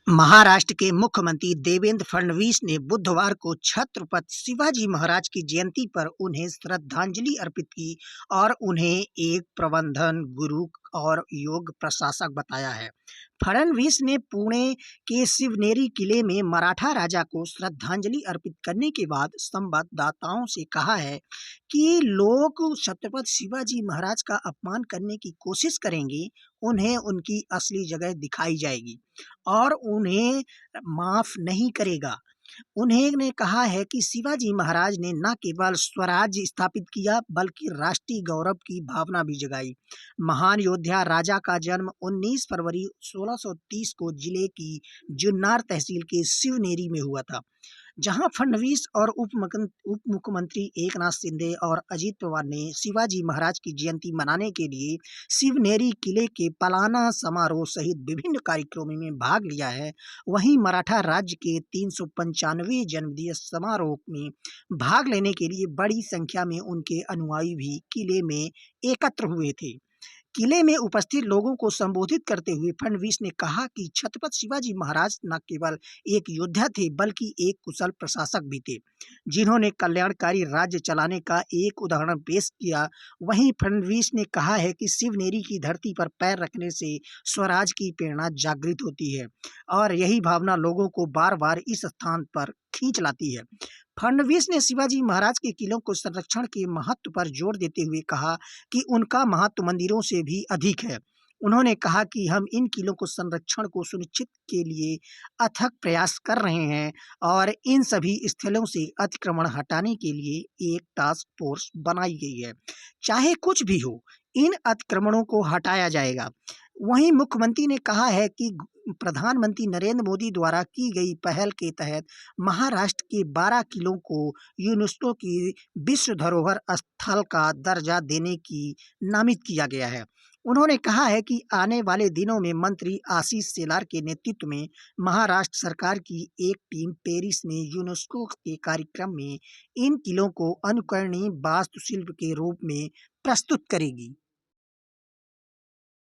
महाराष्ट्र के मुख्यमंत्री देवेंद्र फडणवीस ने बुधवार को छत्रपति शिवाजी महाराज की जयंती पर उन्हें श्रद्धांजलि अर्पित की और उन्हें एक प्रबंधन गुरु और योग प्रशासक बताया है। फडणवीस ने पुणे के शिवनेरी किले में मराठा राजा को श्रद्धांजलि अर्पित करने के बाद संवाददाताओं से कहा है कि लोग छत्रपति शिवाजी महाराज का अपमान करने की कोशिश करेंगे, उन्हें उनकी असली जगह दिखाई जाएगी और उन्हें माफ नहीं करेगा। उन्होंने कहा है कि शिवाजी महाराज ने न केवल स्वराज्य स्थापित किया बल्कि राष्ट्रीय गौरव की भावना भी जगाई। महान योद्धा राजा का जन्म 19 फरवरी 1630 को जिले की जुन्नर तहसील के शिवनेरी में हुआ था, जहां फडणवीस और उप मुख्यमंत्री एकनाथ शिंदे और अजित पवार ने शिवाजी महाराज की जयंती मनाने के लिए शिवनेरी किले के पलाना समारोह सहित विभिन्न कार्यक्रमों में भाग लिया है। वहीं मराठा राज्य के 395वें जन्मदिवस समारोह में भाग लेने के लिए बड़ी संख्या में उनके अनुयायी भी किले में एकत्र हुए थे। किले में उपस्थित लोगों को संबोधित करते हुए फडणवीस ने कहा कि छत्रपति शिवाजी महाराज न केवल एक योद्धा थे बल्कि एक कुशल प्रशासक भी थे, जिन्होंने कल्याणकारी राज्य चलाने का एक उदाहरण पेश किया। वहीं फडणवीस ने कहा है कि शिवनेरी की धरती पर पैर रखने से स्वराज की प्रेरणा जागृत होती है और यही भावना लोगों को बार बार इस स्थान पर खींच लाती है। फडणवीस ने शिवाजी महाराज के किलों को संरक्षण के महत्व पर जोर देते हुए कहा कि उनका महत्व मंदिरों से भी अधिक है। उन्होंने कहा कि हम इन किलों को संरक्षण को सुनिश्चित के लिए अथक प्रयास कर रहे हैं और इन सभी स्थलों से अतिक्रमण हटाने के लिए एक टास्क फोर्स बनाई गई है। चाहे कुछ भी हो, इन अतिक्रमणों को हटाया जाएगा। वहीं मुख्यमंत्री ने कहा है कि प्रधानमंत्री नरेंद्र मोदी द्वारा की गई पहल के तहत महाराष्ट्र के 12 किलों को यूनेस्को की विश्व धरोहर स्थल का दर्जा देने की नामित किया गया है। उन्होंने कहा है कि आने वाले दिनों में मंत्री आशीष शेलार के नेतृत्व में महाराष्ट्र सरकार की एक टीम पेरिस में यूनेस्को के कार्यक्रम में इन किलों को अनुकरणीय वास्तुशिल्प के रूप में प्रस्तुत करेगी।